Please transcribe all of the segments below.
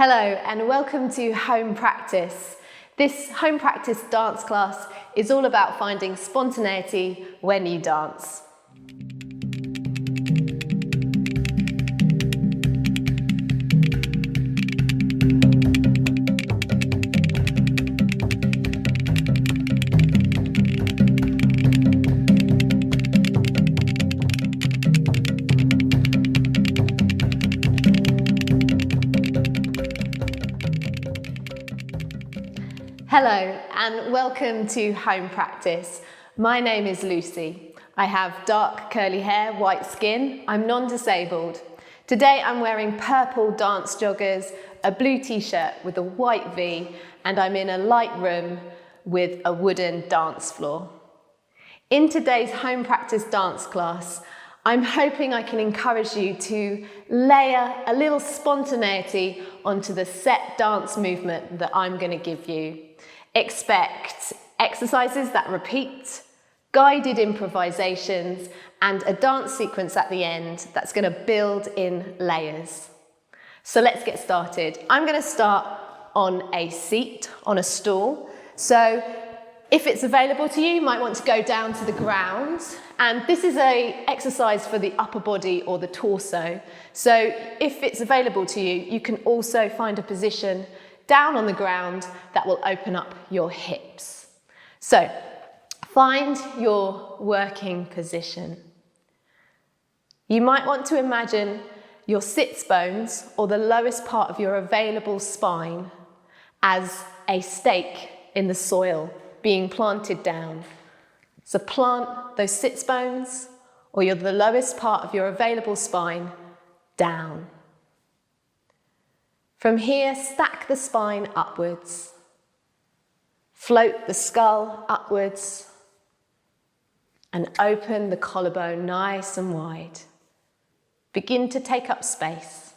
Hello and welcome to Home Practice. This home practice dance class is all about finding spontaneity when you dance. Hello and welcome to Home Practice. My name is Lucy. I have dark curly hair, white skin. I'm non-disabled. Today I'm wearing purple dance joggers, a blue t-shirt with a white V, and I'm in a light room with a wooden dance floor. In today's Home Practice dance class, I'm hoping I can encourage you to layer a little spontaneity onto the set dance movement that I'm going to give you. Expect exercises that repeat, guided improvisations, and a dance sequence at the end that's going to build in layers. So let's get started. I'm going to start on a seat, on a stool. So if it's available to you, you might want to go down to the ground. And this is an exercise for the upper body or the torso. So if it's available to you, you can also find a position down on the ground that will open up your hips. So find your working position. You might want to imagine your sits bones, or the lowest part of your available spine, as a stake in the soil being planted down. So plant those sits bones, or the lowest part of your available spine, down. From here, stack the spine upwards. Float the skull upwards and open the collarbone nice and wide. Begin to take up space.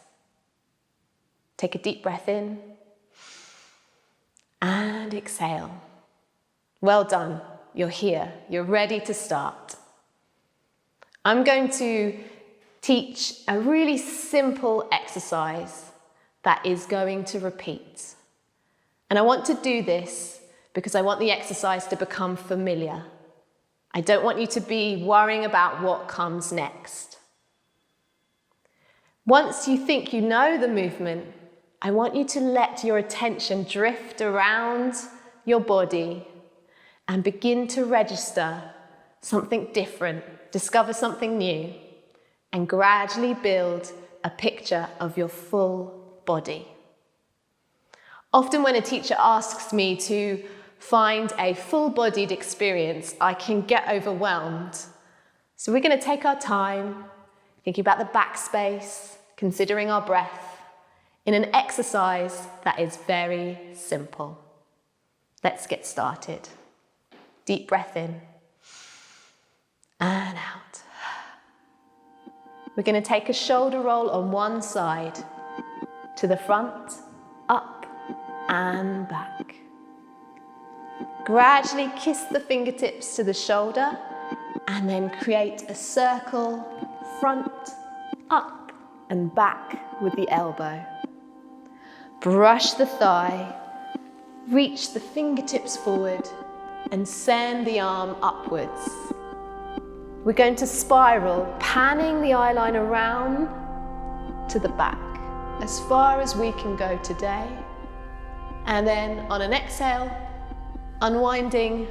Take a deep breath in and exhale. Well done, you're here, you're ready to start. I'm going to teach a really simple exercise that is going to repeat. And I want to do this because I want the exercise to become familiar. I don't want you to be worrying about what comes next. Once you think you know the movement, I want you to let your attention drift around your body and begin to register something different, discover something new, and gradually build a picture of your full body. Often when a teacher asks me to find a full-bodied experience, I can get overwhelmed. So we're going to take our time, thinking about the backspace, considering our breath, in an exercise that is very simple. Let's get started. Deep breath in and out. We're going to take a shoulder roll on one side, to the front, up and back. Gradually kiss the fingertips to the shoulder and then create a circle, front, up and back with the elbow. Brush the thigh, reach the fingertips forward and send the arm upwards. We're going to spiral, panning the eyeline around to the back, as far as we can go today. And then on an exhale, unwinding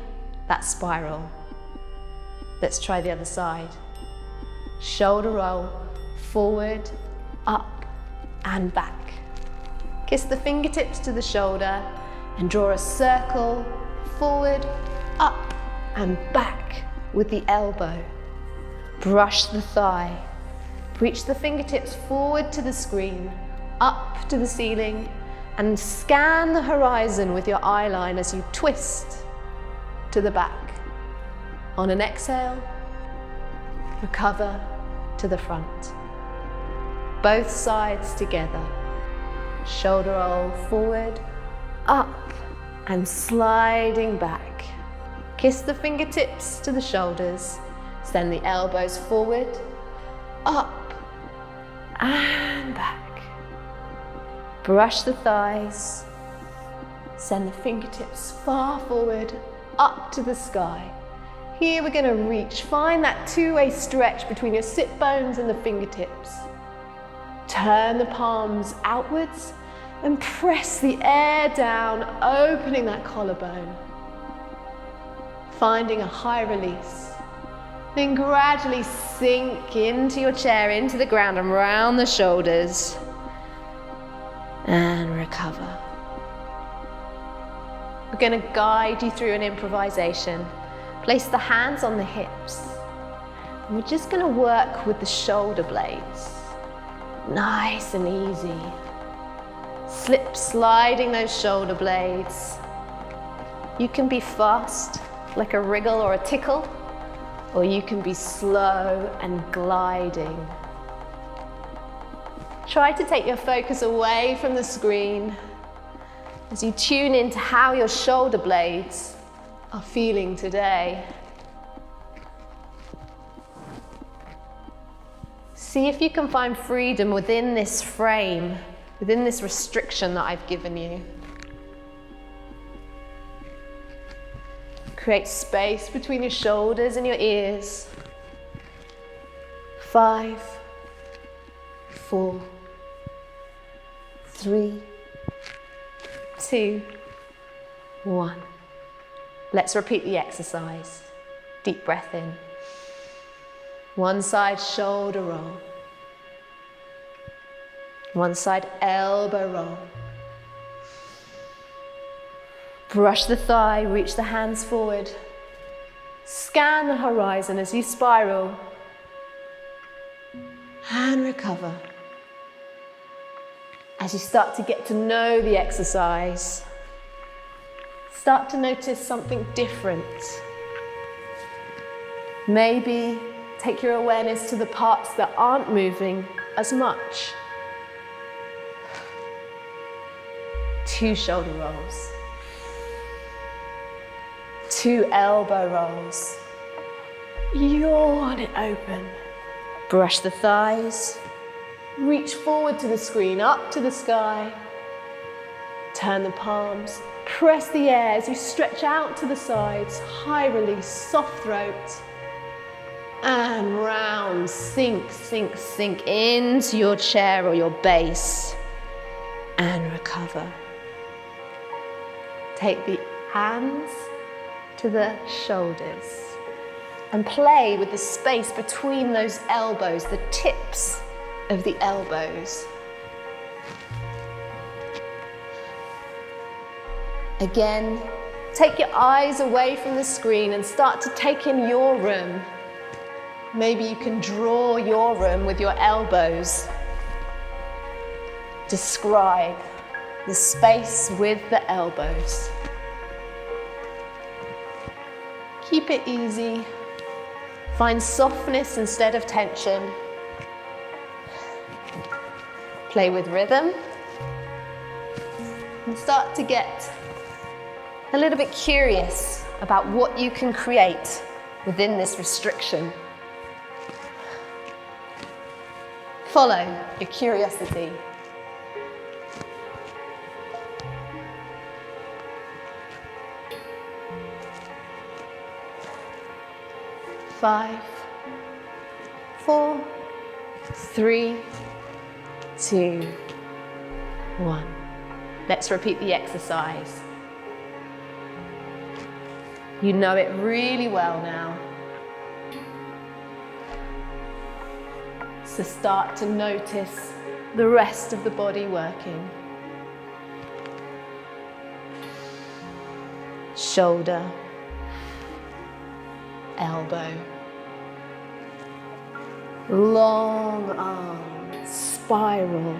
that spiral. Let's try the other side. Shoulder roll, forward, up and back. Kiss the fingertips to the shoulder and draw a circle, forward, up and back with the elbow. Brush the thigh. Reach the fingertips forward to the screen, up to the ceiling, and scan the horizon with your eyeline as you twist to the back. On an exhale, recover to the front. Both sides together. Shoulder roll forward, up, and sliding back. Kiss the fingertips to the shoulders, send the elbows forward, up, and back. Brush the thighs. Send the fingertips far forward, up to the sky. Here we're going to reach. Find that two-way stretch between your sit bones and the fingertips. Turn the palms outwards and press the air down, opening that collarbone. Finding a high release. Then gradually sink into your chair, into the ground and round the shoulders. And recover. We're going to guide you through an improvisation. Place the hands on the hips. And we're just going to work with the shoulder blades. Nice and easy. Sliding those shoulder blades. You can be fast, like a wriggle or a tickle, or you can be slow and gliding. Try to take your focus away from the screen as you tune into how your shoulder blades are feeling today. See if you can find freedom within this frame, within this restriction that I've given you. Create space between your shoulders and your ears. 5, 4, 3, 2, 1. Let's repeat the exercise. Deep breath in. One side shoulder roll. One side elbow roll. Brush the thigh, reach the hands forward. Scan the horizon as you spiral. And recover. As you start to get to know the exercise, start to notice something different. Maybe take your awareness to the parts that aren't moving as much. 2 shoulder rolls. 2 elbow rolls. Yawn it open. Brush the thighs. Reach forward to the screen, up to the sky. Turn the palms. Press the air as you stretch out to the sides. High release, soft throat. And round, sink, sink, sink into your chair or your base. And recover. Take the hands to the shoulders and play with the space between those elbows, the tips of the elbows. Again, take your eyes away from the screen and start to take in your room. Maybe you can draw your room with your elbows. Describe the space with the elbows. Keep it easy. Find softness instead of tension. Play with rhythm. And start to get a little bit curious about what you can create within this restriction. Follow your curiosity. Five, 4, 3, 2, 1. Let's repeat the exercise. You know it really well now. So start to notice the rest of the body working. Shoulder, elbow, long arm, spiral,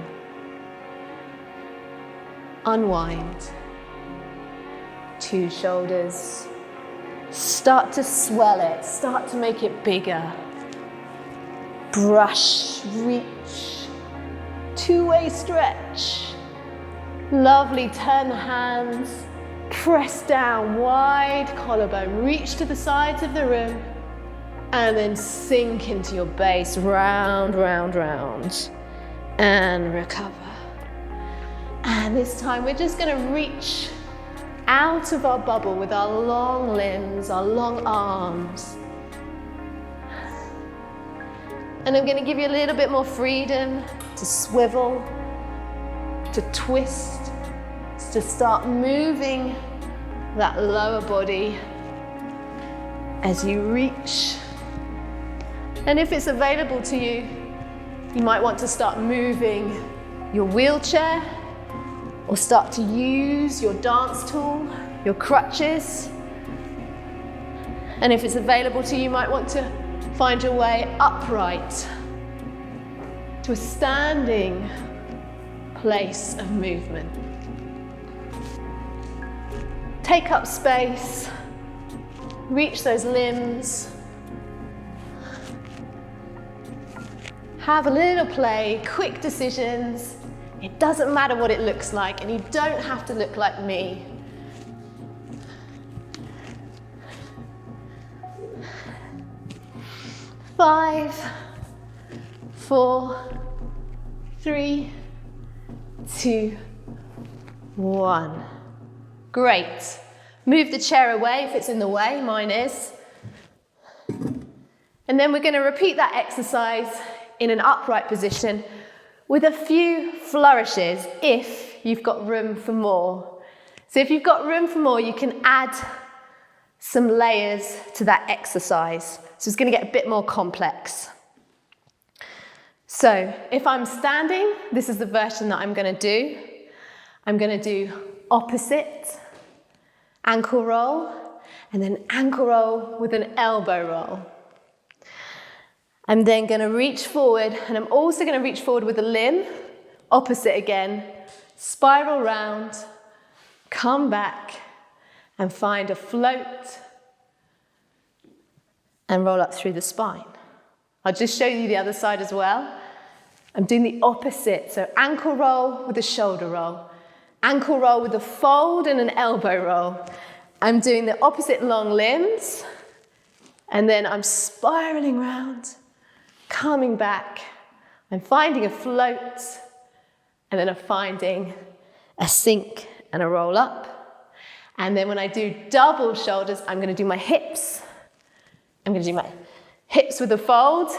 unwind, 2 shoulders, start to swell it, start to make it bigger, brush, reach, 2-way stretch, lovely, turn the hands, press down, wide collarbone, reach to the sides of the room, and then sink into your base, round, round, round, and recover. And this time we're just going to reach out of our bubble with our long limbs, our long arms. And I'm going to give you a little bit more freedom to swivel, to twist, to start moving that lower body as you reach. And if it's available to you, you might want to start moving your wheelchair or start to use your dance tool, your crutches. And if it's available to you, you might want to find your way upright to a standing place of movement. Take up space, reach those limbs. Have a little play, quick decisions. It doesn't matter what it looks like, and you don't have to look like me. Five, 4, 3, 2, 1. Great. Move the chair away if it's in the way, mine is. And then we're going to repeat that exercise in an upright position with a few flourishes if you've got room for more. So if you've got room for more, you can add some layers to that exercise. So it's going to get a bit more complex. So if I'm standing, this is the version that I'm going to do. I'm going to do opposite, ankle roll, and then ankle roll with an elbow roll. I'm then going to reach forward, and I'm also going to reach forward with a limb, opposite again, spiral round, come back, and find a float, and roll up through the spine. I'll just show you the other side as well. I'm doing the opposite, so ankle roll with a shoulder roll, ankle roll with a fold and an elbow roll. I'm doing the opposite long limbs, and then I'm spiraling round, coming back. I'm finding a float, and then I'm finding a sink and a roll up. And then when I do double shoulders, I'm going to do my hips. I'm going to do my hips with a fold.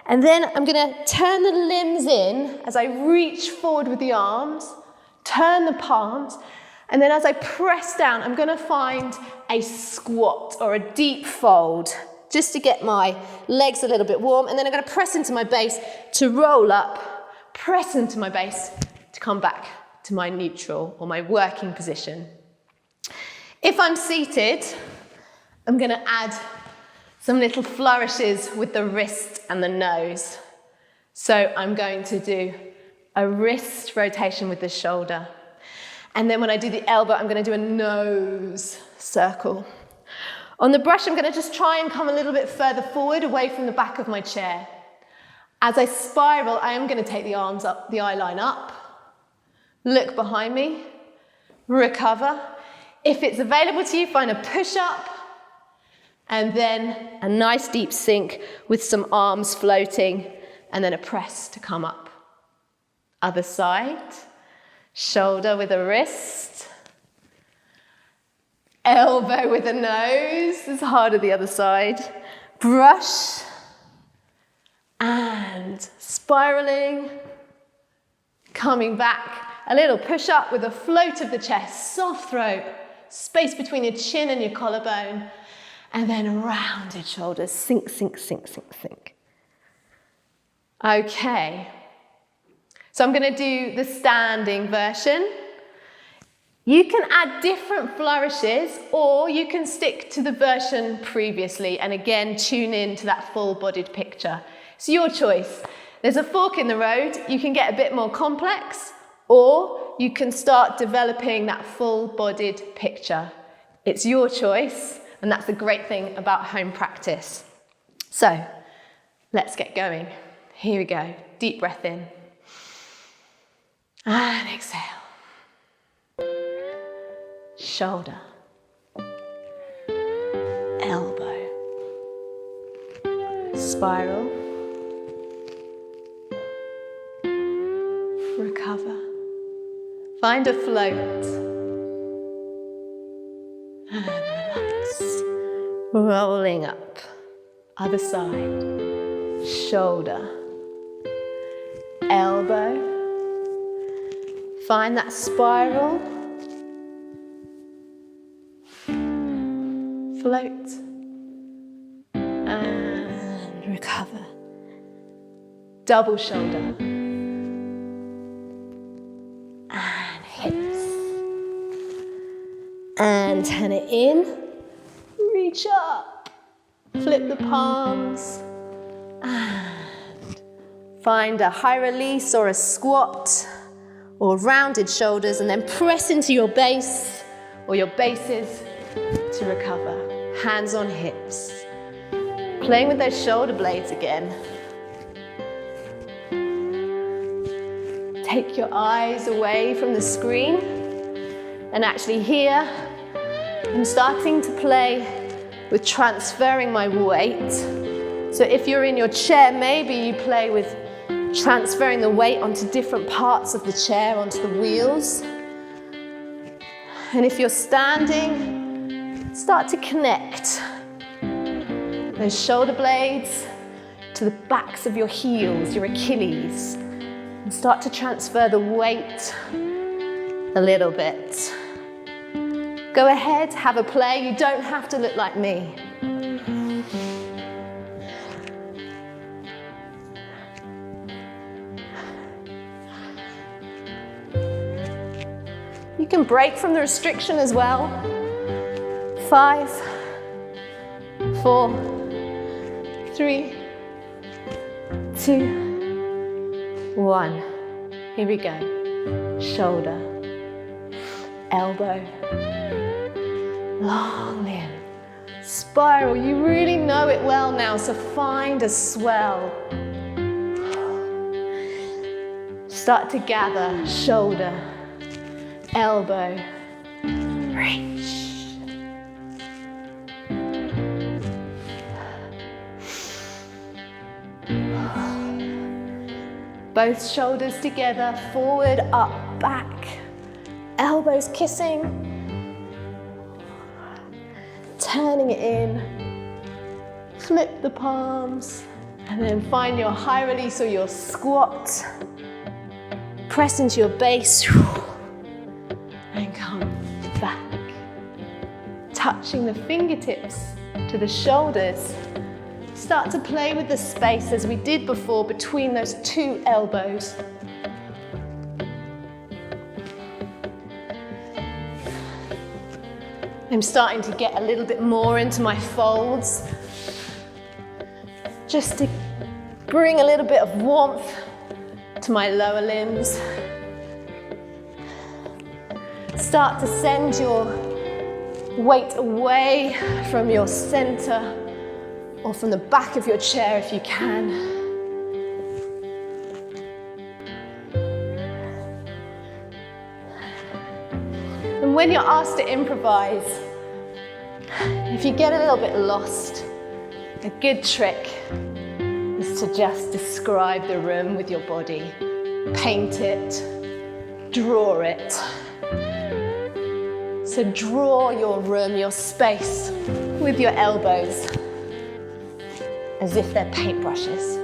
And then I'm going to turn the limbs in as I reach forward with the arms, turn the palms, and then as I press down, I'm going to find a squat or a deep fold, just to get my legs a little bit warm. And then I'm going to press into my base to roll up, press into my base to come back to my neutral or my working position. If I'm seated, I'm going to add some little flourishes with the wrist and the nose. So I'm going to do a wrist rotation with the shoulder. And then when I do the elbow, I'm going to do a nose circle. On the brush, I'm going to just try and come a little bit further forward, away from the back of my chair. As I spiral, I am going to take the arms up, the eye line up, look behind me, recover. If it's available to you, find a push-up, and then a nice deep sink with some arms floating, and then a press to come up. Other side, shoulder with a wrist, elbow with a nose, it's harder the other side, brush, and spiraling, coming back, a little push-up with a float of the chest, soft throat, space between your chin and your collarbone, and then rounded shoulders, sink, sink, sink, sink, sink. Okay, so I'm going to do the standing version. You can add different flourishes, or you can stick to the version previously and again tune in to that full-bodied picture. It's your choice. There's a fork in the road. You can get a bit more complex, or you can start developing that full-bodied picture. It's your choice, and that's the great thing about home practice. So, let's get going. Here we go. Deep breath in. And exhale. Shoulder. Elbow. Spiral. Recover. Find a float. And relax. Rolling up. Other side. Shoulder. Elbow. Find that spiral. Float. And recover. Double shoulder. And hips. And turn it in. Reach up. Flip the palms. And find a high release or a squat or rounded shoulders, and then press into your base or your bases to recover. Hands on hips. Playing with those shoulder blades again. Take your eyes away from the screen, and actually here I'm starting to play with transferring my weight. So if you're in your chair, maybe you play with transferring the weight onto different parts of the chair, onto the wheels. And if you're standing, start to connect those shoulder blades to the backs of your heels, your Achilles, and start to transfer the weight a little bit. Go ahead, have a play. You don't have to look like me. You can break from the restriction as well. 5, 4, 3, 2, 1. Here we go. Shoulder, elbow, long limb, spiral. You really know it well now, so find a swell. Start to gather. Shoulder, elbow, reach. Both shoulders together, forward, up, back. Elbows kissing. Turning it in. Flip the palms. And then find your high release or your squat. Press into your base. And come back. Touching the fingertips to the shoulders. Start to play with the space as we did before between those two elbows. I'm starting to get a little bit more into my folds, just to bring a little bit of warmth to my lower limbs. Start to send your weight away from your center or from the back of your chair if you can. And when you're asked to improvise, if you get a little bit lost, a good trick is to just describe the room with your body. Paint it, draw it. So draw your room, your space with your elbows, as if they're paintbrushes.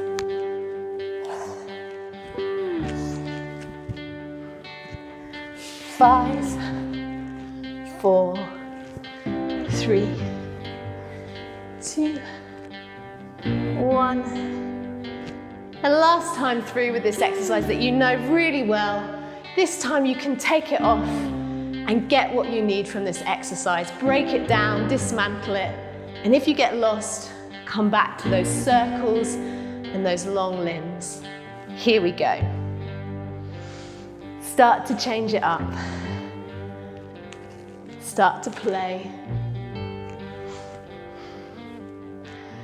Five, 4, 3, 2, 1. And last time through with this exercise that you know really well, this time you can take it off and get what you need from this exercise. Break it down, dismantle it, and if you get lost, come back to those circles and those long limbs. Here we go. Start to change it up. Start to play.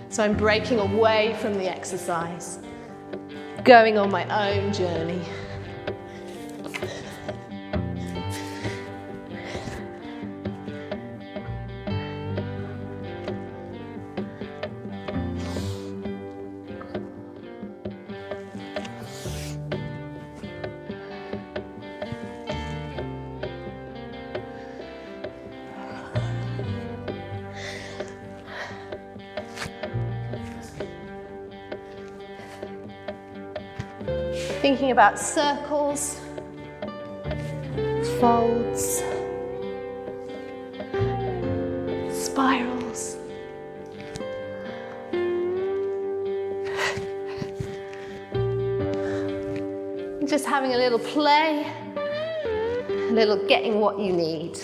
So I'm breaking away from the exercise, going on my own journey. Thinking about circles, folds, spirals. Just having a little play, a little getting what you need.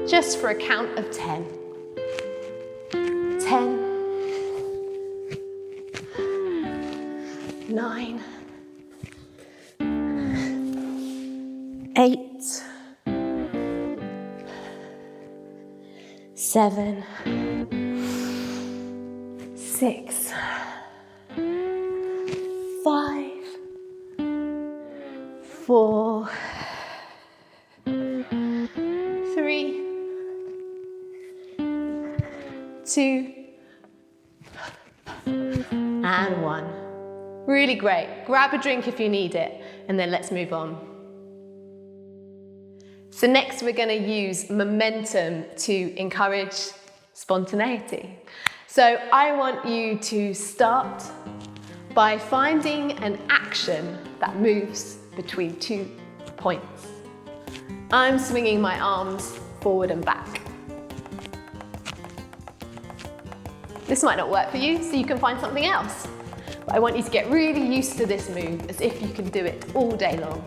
Just for a count of 10. 10, 9, 8, 7, 6, 5, 4, 3, 2, and 1. Really great. Grab a drink if you need it, and then let's move on. So next we're going to use momentum to encourage spontaneity. So I want you to start by finding an action that moves between 2 points. I'm swinging my arms forward and back. This might not work for you, so you can find something else. But I want you to get really used to this move as if you can do it all day long.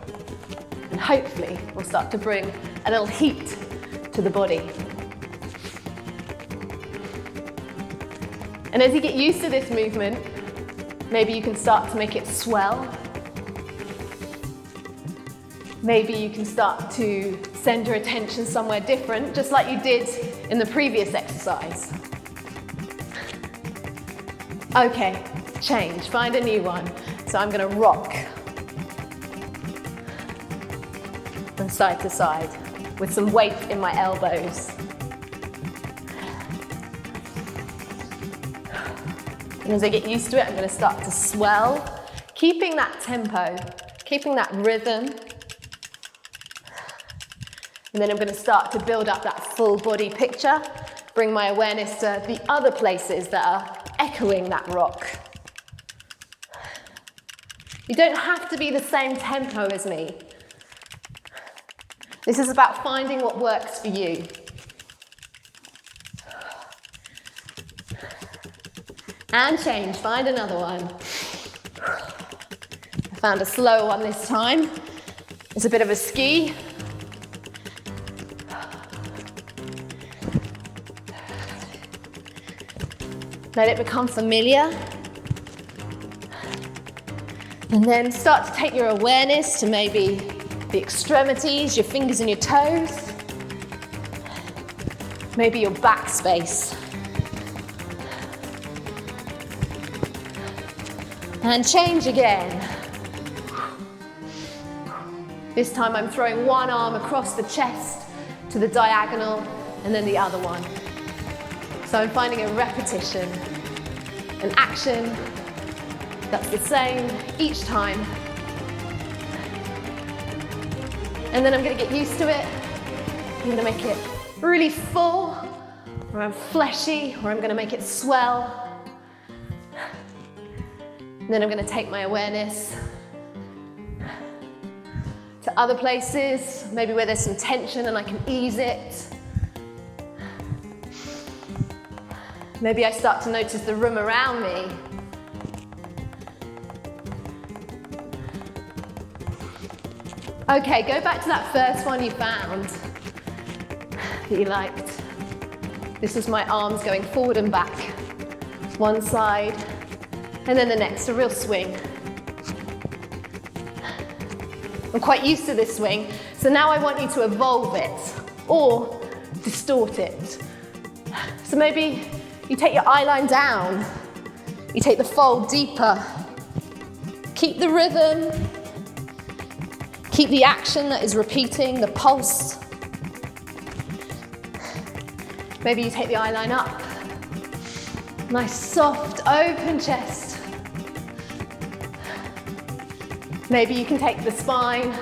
And hopefully we'll start to bring a little heat to the body. And as you get used to this movement, maybe you can start to make it swell. Maybe you can start to send your attention somewhere different, just like you did in the previous exercise. Okay, change, find a new one. So I'm going to rock from side to side with some weight in my elbows. And as I get used to it, I'm going to start to swell, keeping that tempo, keeping that rhythm. And then I'm going to start to build up that full body picture, bring my awareness to the other places that are echoing that rock. You don't have to be the same tempo as me. This is about finding what works for you. And change, find another one. I found a slower one this time. It's a bit of a ski. Let it become familiar. And then start to take your awareness to maybe the extremities, your fingers and your toes. Maybe your back space. And change again. This time I'm throwing one arm across the chest to the diagonal and then the other one. So I'm finding a repetition, an action that's the same each time. And then I'm going to get used to it. I'm going to make it really full, or fleshy, or I'm going to make it swell. And then I'm going to take my awareness to other places, maybe where there's some tension and I can ease it. Maybe I start to notice the room around me. Okay, go back to that first one you found that you liked. This is my arms going forward and back. One side, and then the next, a real swing. I'm quite used to this swing, so now I want you to evolve it or distort it. So maybe you take your eye line down, you take the fold deeper, keep the rhythm, keep the action that is repeating, the pulse. Maybe you take the eye line up, nice soft open chest. Maybe you can take the spine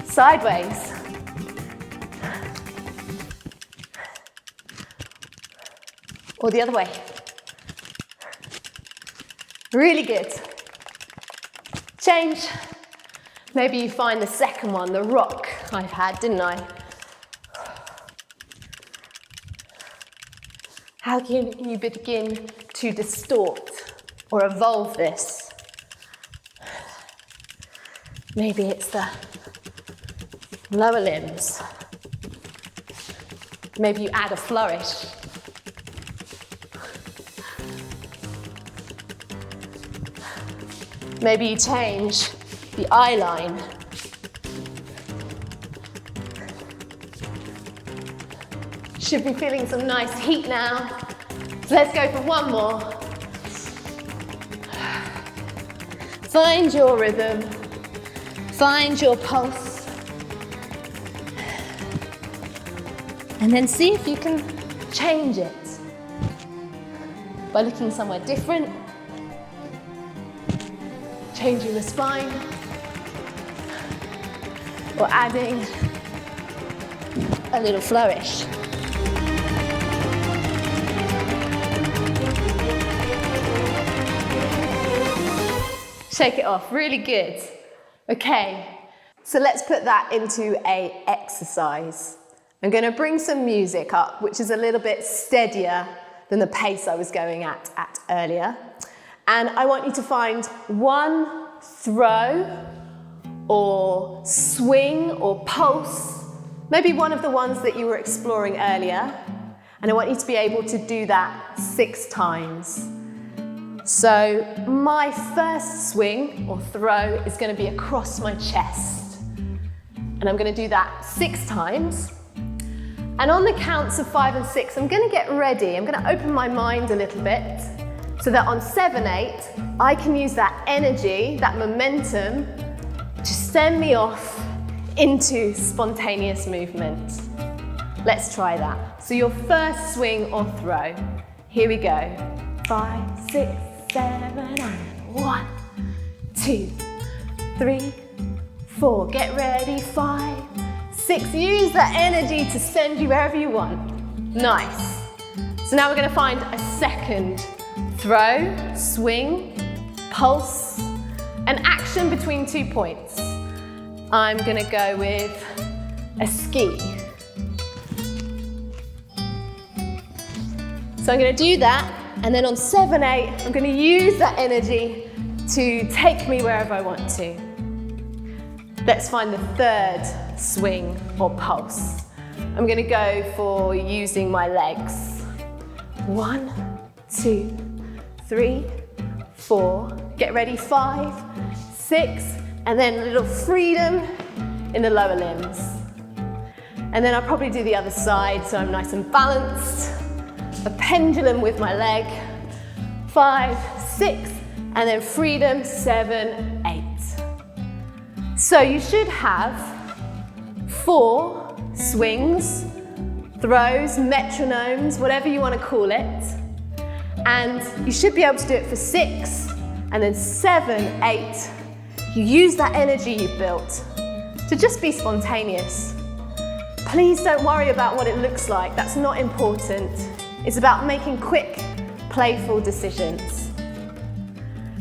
sideways. Or the other way. Really good. Change. Maybe you find the second one, the rock I've had, didn't I? How can you begin to distort or evolve this? Maybe it's the lower limbs. Maybe you add a flourish. Maybe you change the eye line. Should be feeling some nice heat now. So let's go for one more. Find your rhythm. Find your pulse. And then see if you can change it by looking somewhere different. Changing the spine, or adding a little flourish. Shake it off, really good. Okay, so let's put that into an exercise. I'm going to bring some music up, which is a little bit steadier than the pace I was going at earlier. And I want you to find one throw or swing or pulse, maybe one of the ones that you were exploring earlier. And I want you to be able to do that 6 times. So my first swing or throw is going to be across my chest. And I'm going to do that 6 times. And on the counts of 5 and 6, I'm going to get ready. I'm going to open my mind a little bit, so that on 7, 8, I can use that energy, that momentum, to send me off into spontaneous movement. Let's try that. So your first swing or throw. Here we go. 5, 6, 7, and 1, 2, 3, 4. Get ready. 5, 6. Use that energy to send you wherever you want. Nice. So now we're going to find a second throw, swing, pulse, and action between 2 points. I'm going to go with a ski. So I'm going to do that, and then on 7, 8, I'm going to use that energy to take me wherever I want to. Let's find the third swing or pulse. I'm going to go for using my legs. 1, 2, 3, 4, get ready, 5, 6, and then a little freedom in the lower limbs. And then I'll probably do the other side so I'm nice and balanced. A pendulum with my leg, 5, 6, and then freedom, 7, 8. So you should have 4 swings, throws, metronomes, whatever you want to call it. And you should be able to do it for 6, and then 7, 8. You use that energy you've built to just be spontaneous. Please don't worry about what it looks like. That's not important. It's about making quick, playful decisions.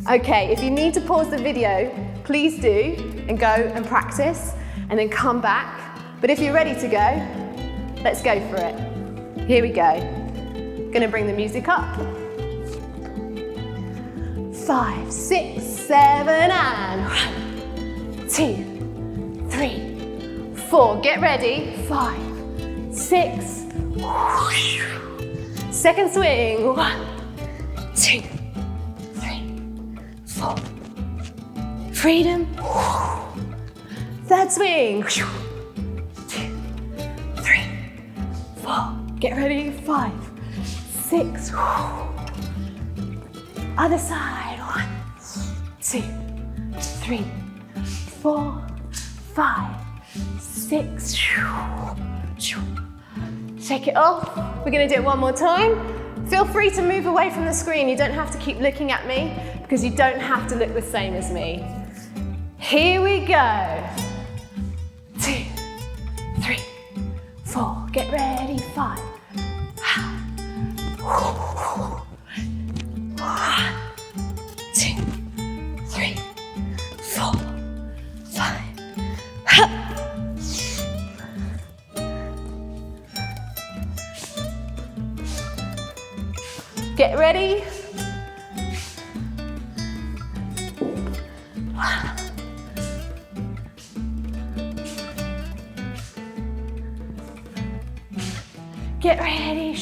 Okay, if you need to pause the video, please do, and go and practice, and then come back. But if you're ready to go, let's go for it. Here we go. Gonna bring the music up. 5, 6, 7, and 1, 2, 3, 4. Get ready. 5, 6. Second swing. 1, 2, 3, 4. Freedom. Third swing. 2, 3, 4. Get ready. 5, 6. Other side. 1, 2, 3, 4, 5, 6. Shake it off. We're going to do it one more time. Feel free to move away from the screen. You don't have to keep looking at me because you don't have to look the same as me. Here we go. 2, 3, 4. Get ready. 5. 1, 2, 3, 4. Get ready. Get ready.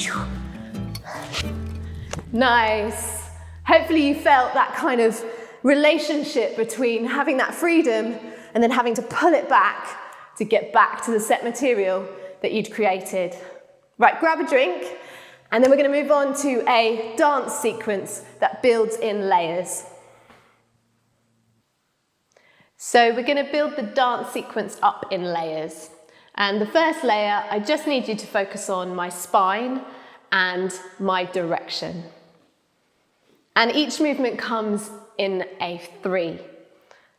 Nice. Hopefully you felt that kind of relationship between having that freedom and then having to pull it back to get back to the set material that you'd created. Right, grab a drink, and then we're going to move on to a dance sequence that builds in layers. So we're going to build the dance sequence up in layers. And the first layer, I just need you to focus on my spine and my direction. And each movement comes in a 3.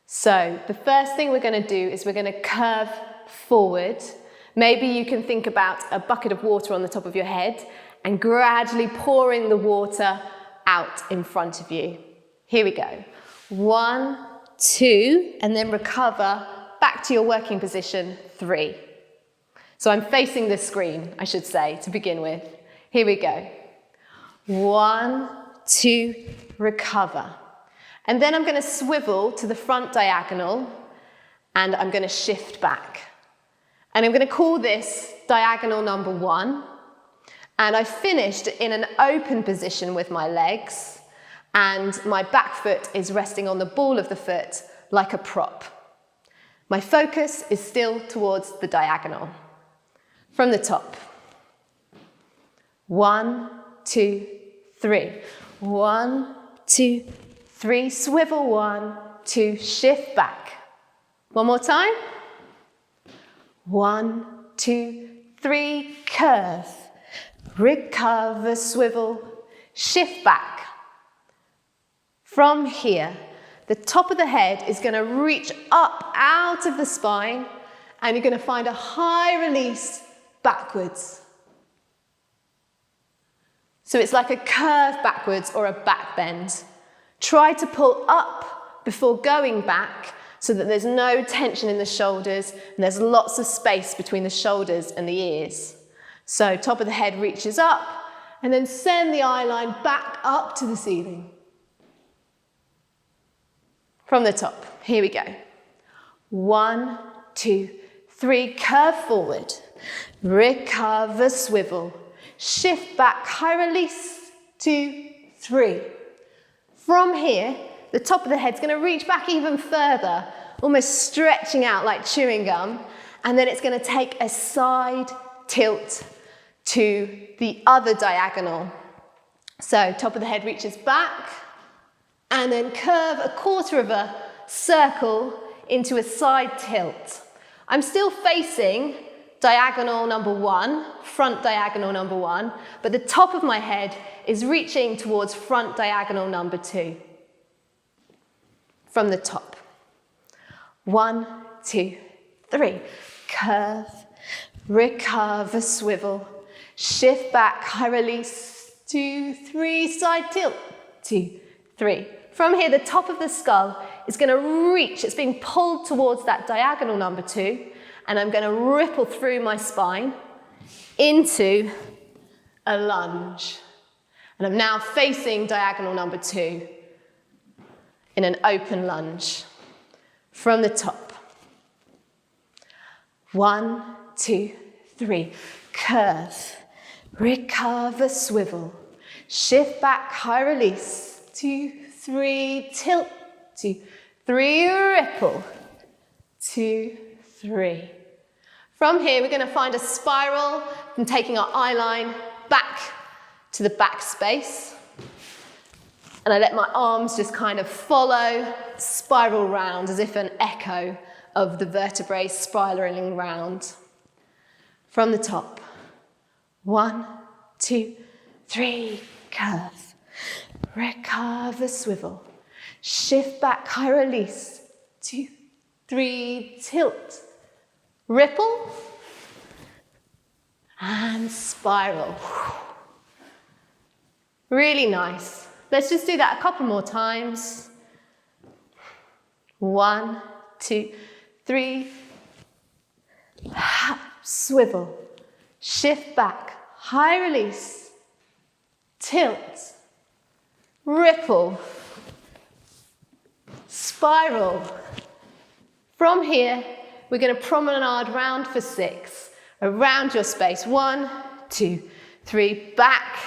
So the first thing we're going to do is we're going to curve forward. Maybe you can think about a bucket of water on the top of your head and gradually pouring the water out in front of you. Here we go. 1, 2, and then recover back to your working position, 3. So I'm facing the screen, I should say, to begin with. Here we go. 1, 2, recover. And then I'm going to swivel to the front diagonal, and I'm going to shift back. And I'm going to call this diagonal number 1. And I finished in an open position with my legs, and my back foot is resting on the ball of the foot like a prop. My focus is still towards the diagonal. From the top. 1, 2, 3. 1, 2, 3. Swivel 1, 2. Shift back. One more time. 1, 2, 3. Curve. Recover, swivel, shift back. From here, the top of the head is going to reach up out of the spine, and you're going to find a high release backwards. So it's like a curve backwards or a back bend. Try to pull up before going back so that there's no tension in the shoulders and there's lots of space between the shoulders and the ears. So top of the head reaches up, and then send the eye line back up to the ceiling. From the top, here we go. 1, 2, 3, curve forward. Recover, swivel. Shift back, high release, 2, 3. From here, the top of the head's going to reach back even further, almost stretching out like chewing gum, and then it's going to take a side tilt to the other diagonal. So top of the head reaches back, and then curve a quarter of a circle into a side tilt. I'm still facing diagonal number 1, front diagonal number 1, but the top of my head is reaching towards front diagonal number 2. From the top. 1, 2, 3. Curve, recover, swivel, shift back, high release, 2, 3, side tilt, 2, 3. From here, the top of the skull is going to reach, it's being pulled towards that diagonal number 2, and I'm going to ripple through my spine into a lunge. And I'm now facing diagonal number 2 in an open lunge. From the top. 1, 2, 3. Curve, recover, swivel, shift back, high release, 2, 3, tilt, 2, 3, ripple, 2, 3. From here, we're going to find a spiral from taking our eye line back to the back space. And I let my arms just kind of follow, spiral round as if an echo of the vertebrae spiraling round. From the top. 1, 2, 3, curve. Recover, swivel. Shift back, high release. 2, 3, tilt. Ripple. And spiral. Really nice. Let's just do that a couple more times. 1, 2, 3. Swivel. Shift back. High release. Tilt. ripple, spiral. From here, we're going to promenade round for 6, around your space. 1, 2, 3, back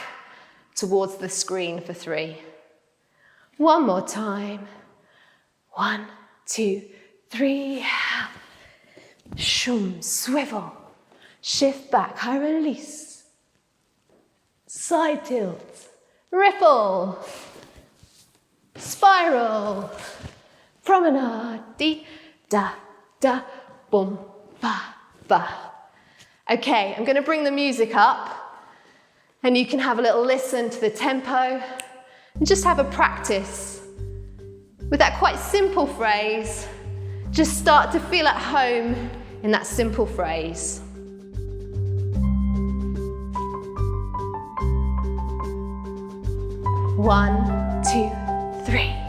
towards the screen for 3. One more time. 1, 2, 3. Shum, swivel, shift back, high release, side tilt, ripple, spiral, promenade, di, da, da, boom, ba, ba. Okay, I'm going to bring the music up and you can have a little listen to the tempo and just have a practice with that quite simple phrase. Just start to feel at home in that simple phrase. One, 2, 3.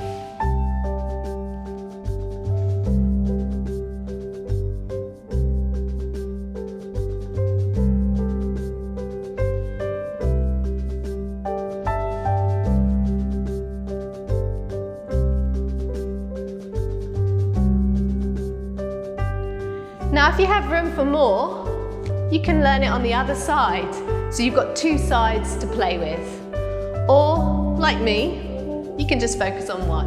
Now, if you have room for more, you can learn it on the other side. So you've got 2 sides to play with. Or, like me, you can just focus on one.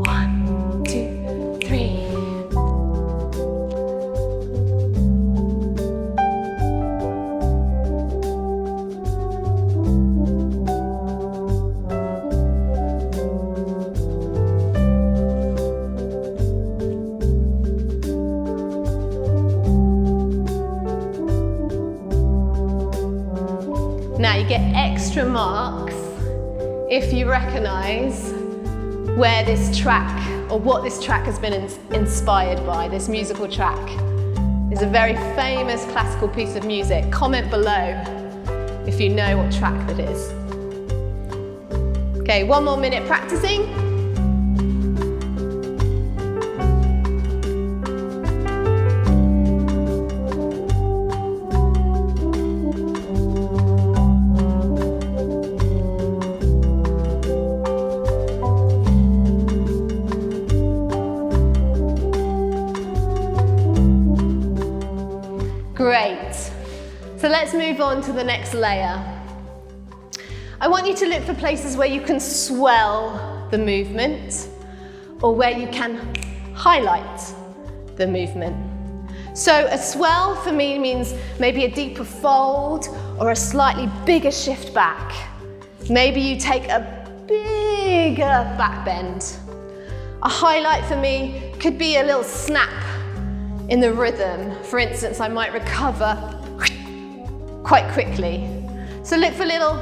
1, 2, 3. Now you get extra marks if you recognise where this track or what this track has been inspired by, this musical track. It's a very famous classical piece of music. Comment below if you know what track that is. Okay, 1 more minute practicing. Great. So let's move on to the next layer. I want you to look for places where you can swell the movement or where you can highlight the movement. So a swell for me means maybe a deeper fold or a slightly bigger shift back. Maybe you take a bigger back bend. A highlight for me could be a little snap in the rhythm. For instance, I might recover quite quickly. So look for little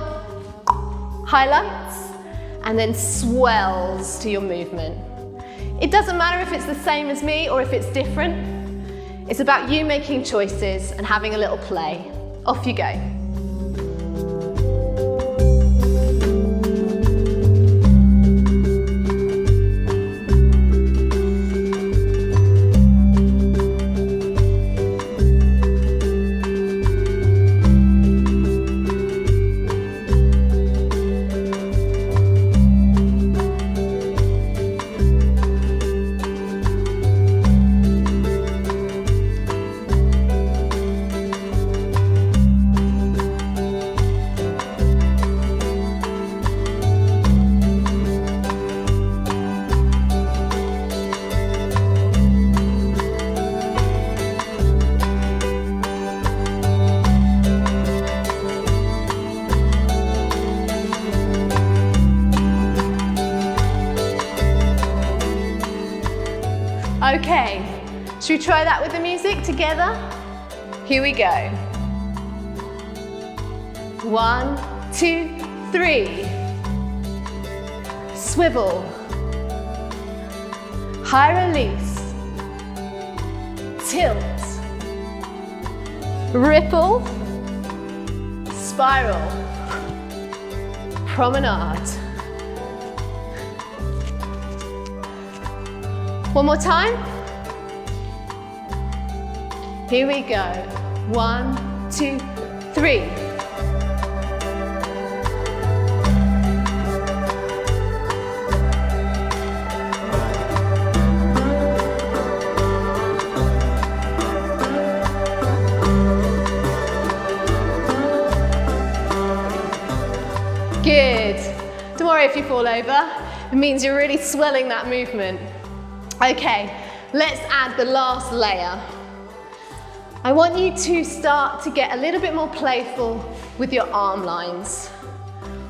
highlights and then swells to your movement. It doesn't matter if it's the same as me or if it's different. It's about you making choices and having a little play. Off you go. Okay, should we try that with the music together? Here we go. 1, 2, 3. Swivel. High release. Tilt. Ripple. Spiral. Promenade. One more time. Here we go. 1, 2, 3. worry if you fall over. It means you're really swelling that movement. Okay, let's add the last layer. I want you to start to get a little bit more playful with your arm lines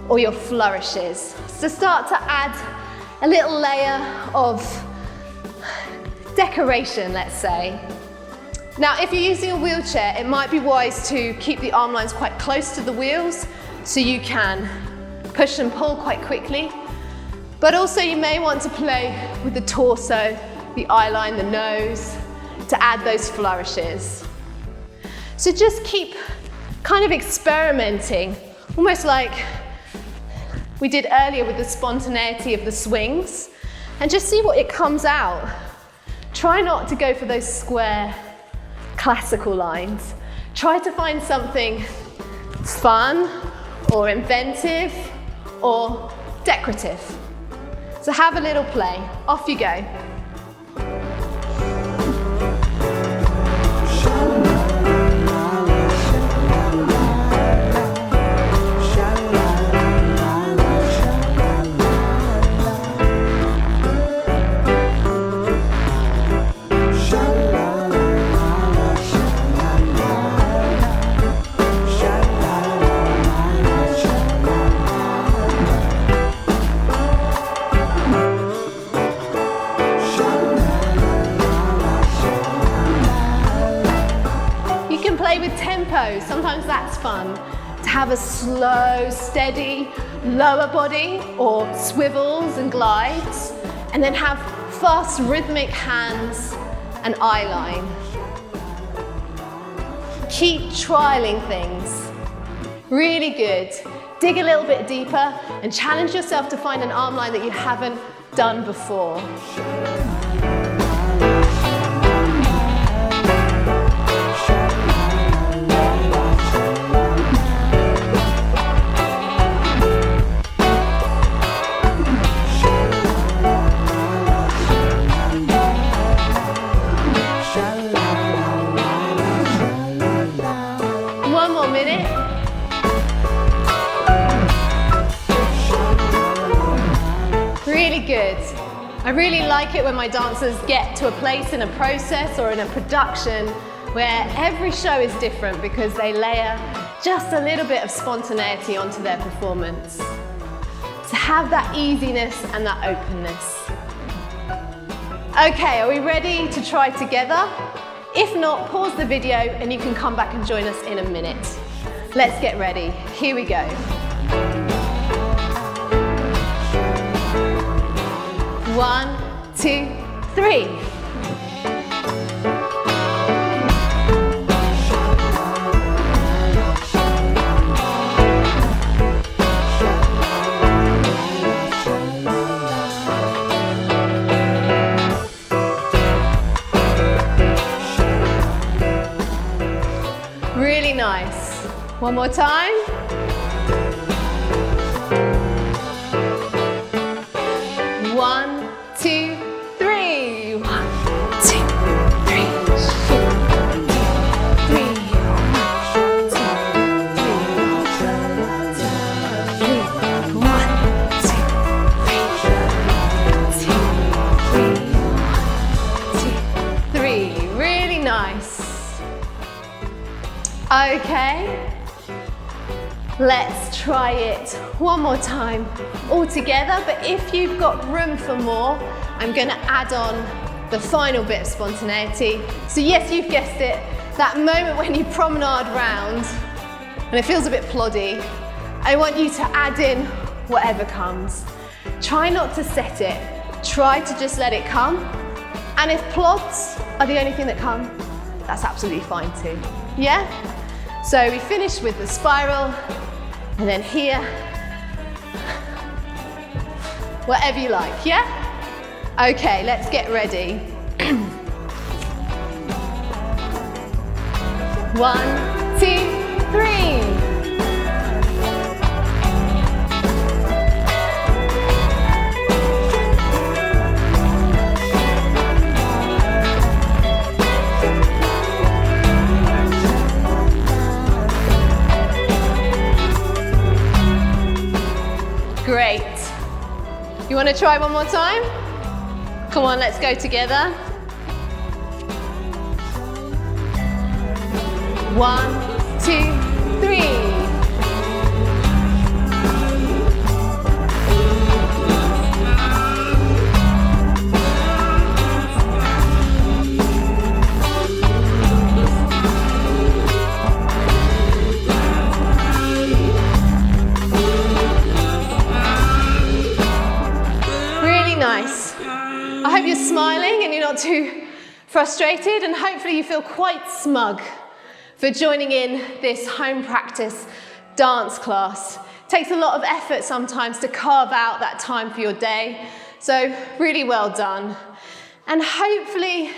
or your flourishes. So start to add a little layer of decoration, let's say. Now, if you're using a wheelchair, it might be wise to keep the arm lines quite close to the wheels so you can push and pull quite quickly. But also you may want to play with the torso, the eye line, the nose, to add those flourishes. So just keep kind of experimenting, almost like we did earlier with the spontaneity of the swings, and just see what it comes out. Try not to go for those square classical lines. Try to find something fun or inventive or decorative. So have a little play. Off you go. With tempo, sometimes that's fun, to have a slow, steady, lower body or swivels and glides, and then have fast rhythmic hands and eye line. Keep trialing things. Really good. Dig a little bit deeper and challenge yourself to find an arm line that you haven't done before. Good. I really like it when my dancers get to a place in a process or in a production where every show is different because they layer just a little bit of spontaneity onto their performance. To have that easiness and that openness. Okay, are we ready to try together? If not, pause the video and you can come back and join us in a minute. Let's get ready. Here we go. 1, 2, 3. Really nice. One more time. 1, 2, 3. 1, 2, 3. 3. 3. Really nice. Okay. Let's try it one more time all together, but if you've got room for more, I'm going to add on the final bit of spontaneity. So yes, you've guessed it, that moment when you promenade round and it feels a bit ploddy, I want you to add in whatever comes. Try not to set it, try to just let it come, and if plods are the only thing that come, that's absolutely fine too. Yeah? So we finished with the spiral, and then here, whatever you like, yeah? Okay, let's get ready. 1, 2, 3. Great. Want to try one more time? Come on, let's go together. 1, 2, 3. Nice. I hope you're smiling and you're not too frustrated, and hopefully you feel quite smug for joining in this home practice dance class. It takes a lot of effort sometimes to carve out that time for your day, so really well done. And hopefully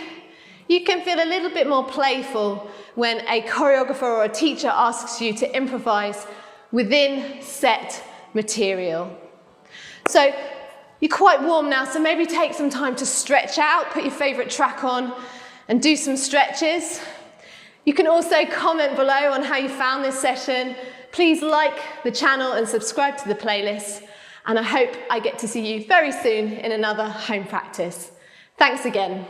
you can feel a little bit more playful when a choreographer or a teacher asks you to improvise within set material. So you're quite warm now, so maybe take some time to stretch out, put your favourite track on and do some stretches. You can also comment below on how you found this session. Please like the channel and subscribe to the playlist. And I hope I get to see you very soon in another home practice. Thanks again.